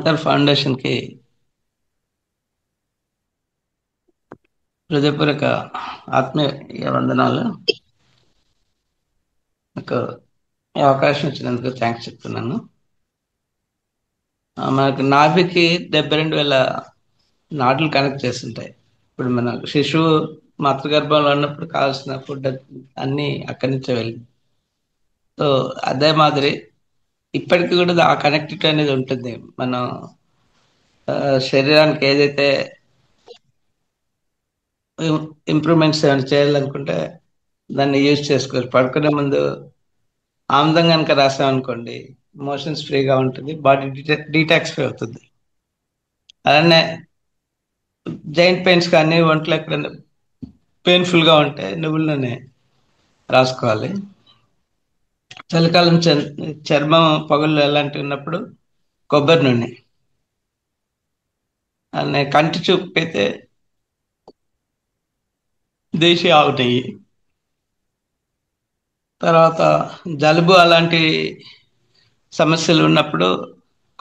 Avatar ఫౌండేషన్కి హృదయపూర్వక ఆత్మీయ వందనాలు. నాకు ఈ అవకాశం ఇచ్చినందుకు థ్యాంక్స్ చెప్తున్నాను. మనకు నాభికి 72,000 నాడులు కనెక్ట్ చేస్తుంటాయి. ఇప్పుడు మన శిశువు మాతృగర్భంలో ఉన్నప్పుడు కావాల్సిన ఫుడ్ అన్నీ అక్కడి నుంచే వెళ్ళింది. సో అదే మాదిరి ఇప్పటికీ కూడా ఆ కనెక్టివిటీ అనేది ఉంటుంది. మనం శరీరానికి ఏదైతే ఇంప్రూవ్మెంట్స్ ఏమైనా చేయాలనుకుంటే దాన్ని యూజ్ చేసుకోవచ్చు. పడుకునే ముందు ఆముదం కనుక రాసామనుకోండి, మోషన్స్ ఫ్రీగా ఉంటుంది, బాడీ డీటాక్సిఫై అవుతుంది. అలానే జాయింట్ పెయిన్స్ కానీ ఒంట్లో ఎక్కడైనా పెయిన్ఫుల్గా ఉంటే నువ్వులనే రాసుకోవాలి. చలికాలం చర్మం పగుళ్ళు అలాంటివి ఉన్నప్పుడు కొబ్బరి నూనె, అలానే కంటి చూపుకైతే దేశీ ఆవు నెయ్యి, తర్వాత జలుబు అలాంటి సమస్యలు ఉన్నప్పుడు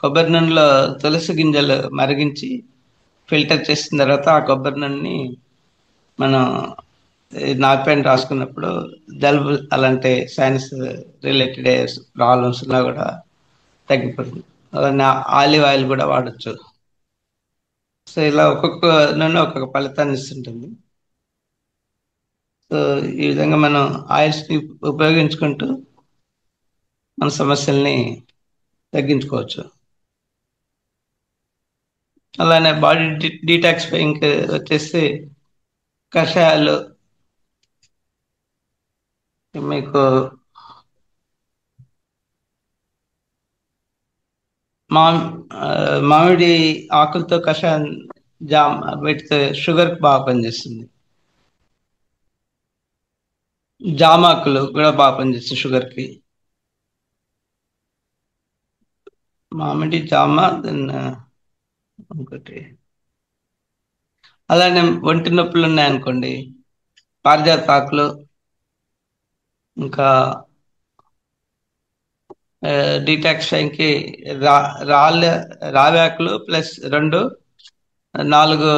కొబ్బరి నూనెలో తులసి గింజలు మరిగించి ఫిల్టర్ చేసిన తర్వాత ఆ కొబ్బరి నూనెని మనం నాపైన రాసుకున్నప్పుడు జలుబు అలాంటి సైనస్ రిలేటెడ్ ప్రాబ్లమ్స్ ఉన్నా కూడా తగ్గిపోతుంది. అలానే ఆలివ్ ఆయిల్ కూడా వాడచ్చు. సో ఇలా ఒక్కొక్క నూనె ఒక్కొక్క ఫలితాన్ని ఇస్తుంటుంది. సో ఈ విధంగా మనం ఆయిల్స్ని ఉపయోగించుకుంటూ మన సమస్యల్ని తగ్గించుకోవచ్చు. అలానే బాడీ డీటాక్సిఫైయింగ్ వచ్చేసి కషాయాలు, మీకు మామిడి ఆకులతో కషాయం జామ్ వీటితో షుగర్ బాగా పనిచేస్తుంది. జామాకులు కూడా బాగా పనిచేస్తాయి షుగర్కి. మామిడి జామ, దెన్ ఇంకోటి అలానే ఒంటి నొప్పులు ఉన్నాయనుకోండి, పారిజాత ఆకులు, ఇంకా డీటాక్సిఫైయింగ్కి రావాకులు ప్లస్ 4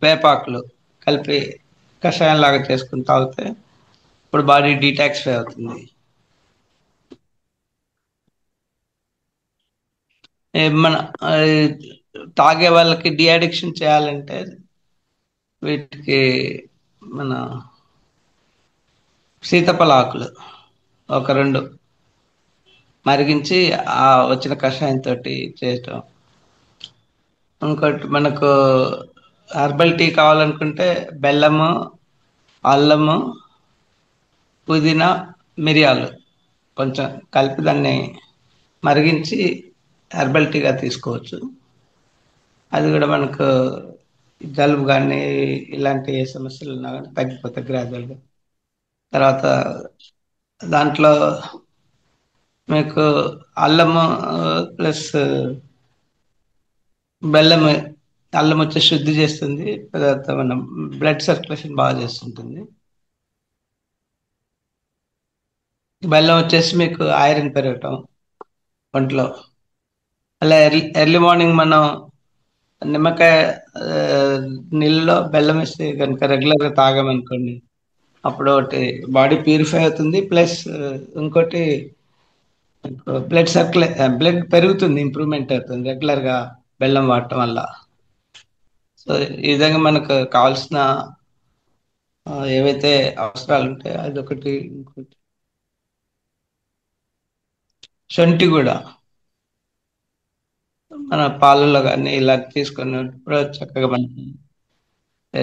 వేపాకులు కలిపి కషాయం లాగా చేసుకుని తాగితే ఇప్పుడు బాడీ డీటాక్సిఫై అవుతుంది. మన తాగే వాళ్ళకి డిఅడిక్షన్ చేయాలంటే వీటికి మన సీతాఫల ఆకులు ఒక 2 మరిగించి ఆ వచ్చిన కషాయంతో చేయటం. ఇంకోటి మనకు హెర్బల్ టీ కావాలనుకుంటే బెల్లము, అల్లము, పుదీనా, మిరియాలు కొంచెం కలిపి దాన్ని మరిగించి హెర్బల్ టీగా తీసుకోవచ్చు. అది కూడా మనకు జలుబు కానీ ఇలాంటి ఏ సమస్యలు ఉన్నా కానీ తగ్గిపోతాయి గ్రాడ్యువల్గా. తర్వాత దాంట్లో మీకు అల్లము ప్లస్ బెల్లం, అల్లం వచ్చి శుద్ధి చేస్తుంది, తర్వాత మనం బ్లడ్ సర్క్యులేషన్ బాగా చేస్తుంటుంది. బెల్లం వచ్చేసి మీకు ఐరన్ పెరగటం ఒంట్లో. అలా ఎర్లీ మార్నింగ్ మనం నిమ్మకాయ నీళ్ళలో బెల్లం వేసి కనుక రెగ్యులర్గా తాగామనుకోండి, అప్పుడు ఒకటి బాడీ ప్యూరిఫై అవుతుంది, ప్లస్ ఇంకోటి బ్లడ్ పెరుగుతుంది, ఇంప్రూవ్మెంట్ అవుతుంది రెగ్యులర్గా బెల్లం వాడటం వల్ల. సో ఈ విధంగా మనకు కావాల్సిన ఏవైతే అవసరాలు ఉంటాయో అదొకటి. ఇంకోటి శొంఠి కూడా మన పాలల్లో కానీ ఇలా తీసుకున్నప్పుడు చక్కగా మనకి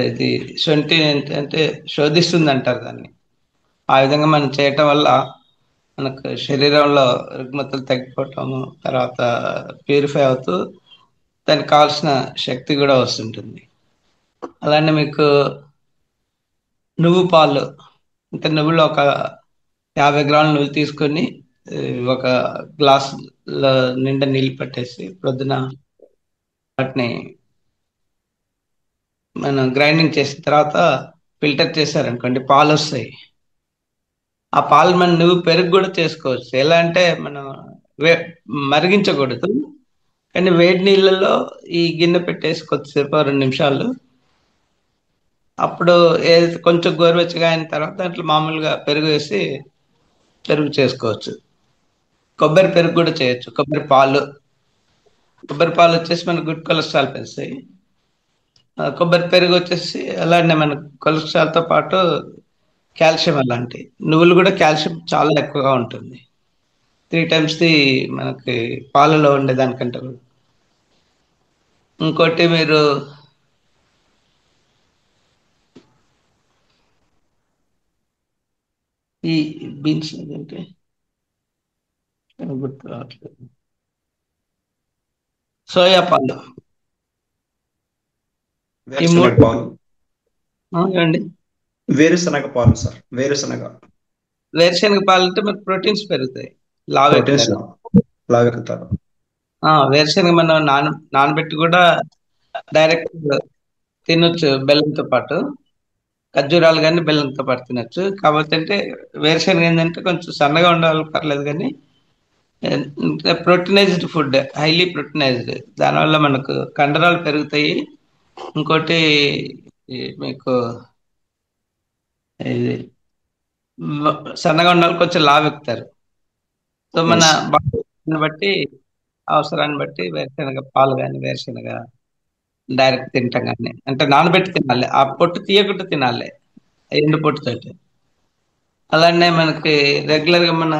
ఇది శొంఠి ఏంటంటే శోధిస్తుంది అంటారు దాన్ని. ఆ విధంగా మనం చేయటం వల్ల మనకు శరీరంలో రుగ్మతలు తగ్గిపోవటము, తర్వాత ప్యూరిఫై అవుతూ దానికి కావాల్సిన శక్తి కూడా వస్తుంటుంది. అలానే మీకు నువ్వు పాలు, అంటే నువ్వులు ఒక 50 గ్రాముల నువ్వులు తీసుకొని ఒక గ్లాస్ నిండా నీళ్ళు పట్టేసి ప్రొద్దున వాటిని మనం గ్రైండింగ్ చేసిన తర్వాత ఫిల్టర్ చేశారనుకోండి, పాలు వస్తాయి. ఆ పాలు మనం నువ్వు పెరుగు కూడా చేసుకోవచ్చు. ఎలా అంటే మనం మరిగించకూడదు, కానీ వేడి నీళ్ళలో ఈ గిన్నె పెట్టేసి కొద్దిసేపు 2 నిమిషాలు, అప్పుడు ఏదైతే కొంచెం గోరువెచ్చగా అయిన తర్వాత దాంట్లో మామూలుగా పెరుగు వేసి పెరుగు చేసుకోవచ్చు. కొబ్బరి పెరుగు కూడా చేయొచ్చు. కొబ్బరి పాలు వచ్చేసి మనకు గుడ్ కొలెస్ట్రాల్ పెంచుతాయి. కొబ్బరి పెరుగు వచ్చేసి అలానే మనకు కొలెస్ట్రాల్తో పాటు కాల్షియం అలాంటి. నువ్వులు కూడా కాల్షియం చాలా ఎక్కువగా ఉంటుంది. 3 టైమ్స్ మనకి పాలలో ఉండే దానికంటే కూడా. ఇంకోటి మీరు ఈ బీన్స్ ఏంటంటే గుర్తు రావట్లేదు. సోయా పాలు ఈ వేరుశనగ మూడు పాలు. ఏమండి. వేరుశనగ పాలు సార్, వేరుశనగ. వేరుశనగ పాలు అంటే మనకు ప్రోటీన్స్ పెరుగుతాయి, లావు ప్రోటీన్స్ ఎక్కుతారు. లాగెక్కుతారు. వేరుశనగ మనం నానబెట్టి కూడా డైరెక్ట్ తినొచ్చు బెల్లంతో పాటు. ఖర్జూరాలు కానీ బెల్లంతో పాటు తినొచ్చు. కాకపోతే అంటే వేరుశనగ ఏంటంటే కొంచెం సన్నగా ఉండాలి పర్లేదు, కానీ ప్రోటీనైజ్డ్ ఫుడ్, హైలీ ప్రోటీనైజ్డ్. దానివల్ల మనకు కండరాలు పెరుగుతాయి. ఇంకోటి మీకు ఇది సన్నగా ఉండాలి, కొంచెం లావు ఎక్కుతారు. సో మన ఎస్. బాడీని బట్టి, అవసరాన్ని బట్టి వేరుశనగ పాలు కానీ వేరుశనగ డైరెక్ట్ తింటాం కానీ, అంటే నానబెట్టి తినాలి, ఆ పొట్టు తీయకుండా తినాలి ఎండు పొట్టుతోటి. అలానే మనకి రెగ్యులర్ గా మన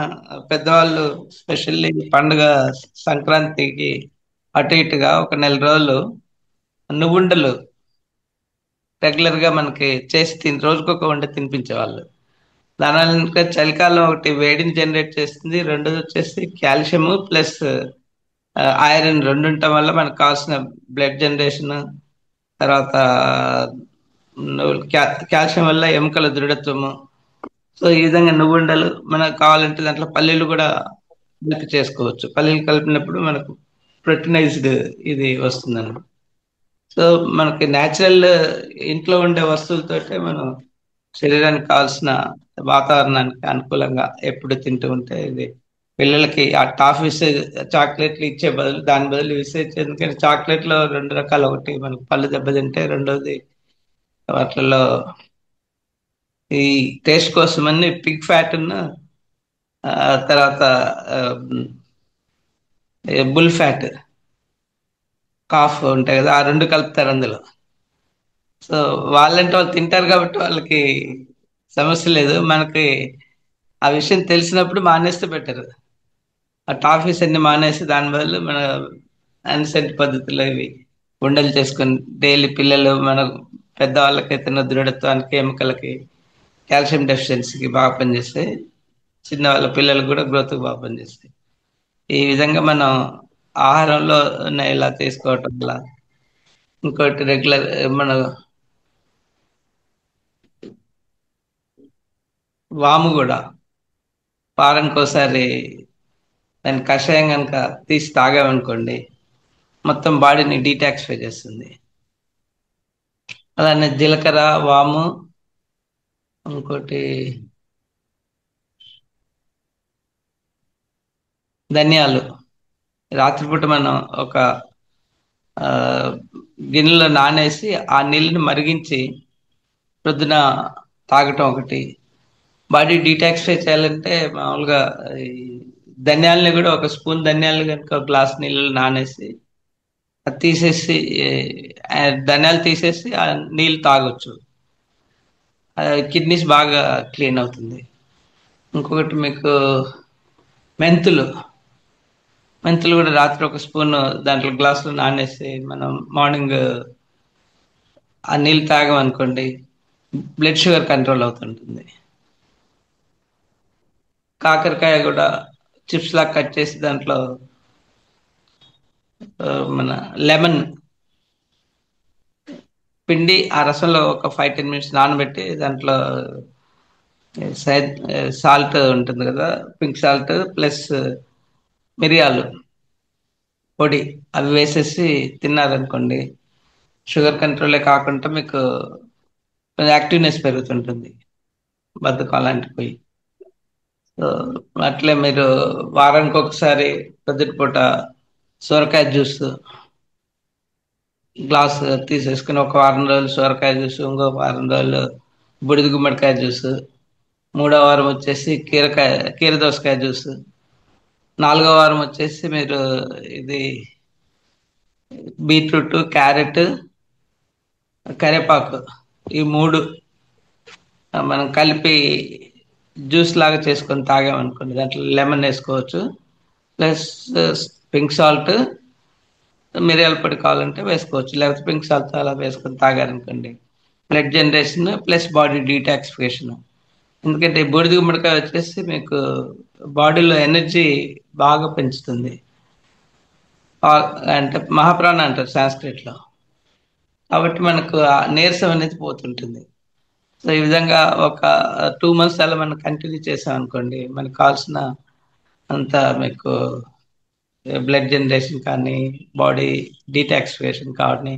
పెద్దవాళ్ళు స్పెషల్లీ పండుగ సంక్రాంతికి అటు ఇటుగా ఒక నెల రోజులు నువ్వుండలు రెగ్యులర్ గా మనకి చేసి రోజుకొక వంట తినిపించేవాళ్ళు. దానివల్ల ఇంకా చలికాలం ఒకటి వేడిని జనరేట్ చేస్తుంది, రెండోది వచ్చేసి కాల్షియం ప్లస్ ఐరన్ రెండు ఉండటం వల్ల మనకు కావాల్సిన బ్లడ్ జనరేషన్, తర్వాత కాల్షియం వల్ల ఎముకల దృఢత్వము. సో ఈ విధంగా నువ్వుండలు మనకు కావాలంటే దాంట్లో పల్లీలు కూడా కలిపి చేసుకోవచ్చు. పల్లీలు కలిపినప్పుడు మనకు ప్రోటీనైజ్డ్ ఇది వస్తుందండి. సో మనకి న్యాచురల్ ఇంట్లో ఉండే వస్తువులతోటే మనం శరీరానికి కావాల్సిన వాతావరణానికి అనుకూలంగా ఎప్పుడు తింటూ ఉంటే ఇది పిల్లలకి ఆ టాఫీస్ చాక్లెట్లు ఇచ్చే బదులు దాని బదులు విసేజ్. ఎందుకంటే చాక్లెట్లో 2 రకాలు, ఒకటి మనకు పళ్ళు దెబ్బతింటే, రెండోది వాటిల్లో ఈ టేస్ట్ కోసం అన్ని పిగ్ ఫ్యాట్ ఉన్న తర్వాత బుల్ ఫ్యాట్, కాఫ్ ఉంటాయి కదా, ఆ రెండు కలుపుతారు అందులో. సో వాళ్ళంటే వాళ్ళు తింటారు కాబట్టి వాళ్ళకి సమస్య లేదు. మనకి ఆ విషయం తెలిసినప్పుడు మానేస్తే బెటర్. ఆ టాఫీస్ అన్ని మానేసి దాని బదులు మన అన్సెంట్ పద్ధతిలో ఇవి ఉండలు చేసుకొని డైలీ పిల్లలు మన పెద్దవాళ్ళకైతే దృఢత్వానికి, ఎముకలకి, కాల్షియం డెఫిషియన్సీకి బాగా పనిచేస్తాయి. చిన్న వాళ్ళ పిల్లలకు కూడా గ్రోత్కి బాగా పనిచేస్తాయి. ఈ విధంగా మనం ఆహారంలో ఇలా తీసుకోవటం వల్ల. ఇంకోటి రెగ్యులర్ మన వాము కూడా వారానికోసారి దాని కషాయం కనుక తీసి తాగామనుకోండి, మొత్తం బాడీని డీటాక్సిఫై చేస్తుంది. అలానే జీలకర్ర, వాము, ఇంకోటి ధనియాలు రాత్రిపూట మనం ఒక ఆ, గిన్నెలో నానేసి ఆ నీళ్ళని మరిగించి ప్రొద్దున తాగటం ఒకటి. బాడీ డీటాక్సిఫై చేయాలంటే మామూలుగా ఈ ధనియాలని కూడా ఒక స్పూన్ ధనియాలు కనుక ఒక గ్లాస్ నీళ్ళు నానేసి అది తీసేసి ఆ ధనియాలు తీసేసి ఆ నీళ్ళు తాగొచ్చు. కిడ్నీస్ బాగా క్లీన్ అవుతుంది. ఇంకొకటి మీకు మెంతులు మెంతులు కూడా రాత్రి ఒక స్పూన్ దాంట్లో గ్లాసులో నానేసి మనం మార్నింగ్ ఆ నీళ్ళు తాగామనుకోండి, బ్లడ్ షుగర్ కంట్రోల్ అవుతుంటుంది. కాకరకాయ కూడా చిప్స్ లాగా కట్ చేసి దాంట్లో మన లెమన్ పిండి ఆ రసంలో ఒక 5-10 మినిట్స్ నానబెట్టి దాంట్లో సాల్ట్ ఉంటుంది కదా, పింక్ సాల్ట్ ప్లస్ మిరియాలు పొడి అవి వేసేసి తిన్నారనుకోండి, షుగర్ కంట్రోలే కాకుండా మీకు యాక్టివ్నెస్ పెరుగుతుంటుంది, బద్ధకం అలాంటివి పోయి. సో అట్లే మీరు వారానికి ఒకసారి పొద్దుటిపూట సొరకాయ జ్యూస్ గ్లాస్ తీసేసుకుని ఒక వారం రోజులు సొరకాయ జ్యూస్, ఇంకో వారం రోజులు బుడిది గుమ్మడికాయ జ్యూస్, మూడో వారం వచ్చేసి కీర దోసకాయ జ్యూస్, నాలుగో వారం వచ్చేసి మీరు ఇది బీట్రూట్, క్యారెట్, కరివేపాకు, ఈ మూడు మనం కలిపి జ్యూస్ లాగా చేసుకొని తాగామనుకోండి, దాంట్లో లెమన్ వేసుకోవచ్చు. ప్లస్ పింక్ సాల్ట్, మిరియాల పొడి కావాలంటే వేసుకోవచ్చు, లేకపోతే పింక్ సాల్ట్ అలా వేసుకొని తాగారనుకోండి, blood generation plus body detoxification. ఎందుకంటే బూడిద గుమ్మడికాయ వచ్చేసి మీకు బాడీలో ఎనర్జీ బాగా పెంచుతుంది. అంటే మహాప్రాణ అంటారు సాంస్క్రిట్లో. కాబట్టి మనకు ఆ నీరసం అనేది పోతుంటుంది. సో ఈ విధంగా ఒక 2 months అలా మనం కంటిన్యూ చేసాం అనుకోండి, మనకు కావాల్సిన అంత మీకు బ్లడ్ జనరేషన్ కానీ, బాడీ డీటాక్సిఫికేషన్ కానీ,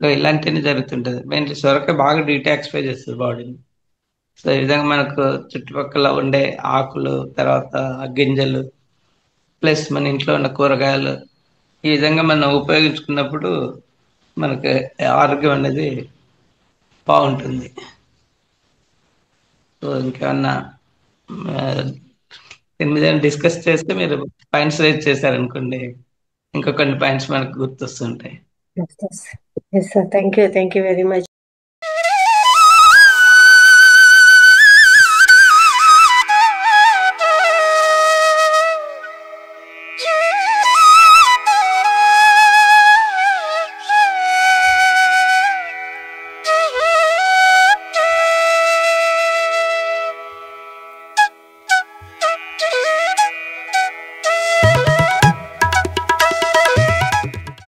సో ఇలాంటివన్నీ జరుగుతుంటుంది. మెయిన్లీ సొరకాయ బాగా డీటాక్సిఫై చేస్తుంది బాడీని. సో ఈ విధంగా మనకు చుట్టుపక్కల ఉండే ఆకులు, తర్వాత గింజలు, ప్లస్ మన ఇంట్లో ఉన్న కూరగాయలు, ఈ విధంగా మనం ఉపయోగించుకున్నప్పుడు మనకి ఆరోగ్యం అనేది బాగుంటుంది. సో ఇంకేమన్నా ఆ, దీని మీద డిస్కస్ చేస్తే మీరు పాయింట్స్ రైజ్ చేశారనుకోండి, ఇంకా కొన్ని పాయింట్స్ మనకు గుర్తొస్తుంటాయి. Yes, yes. Yes, sir. Thank you. Thank you very much.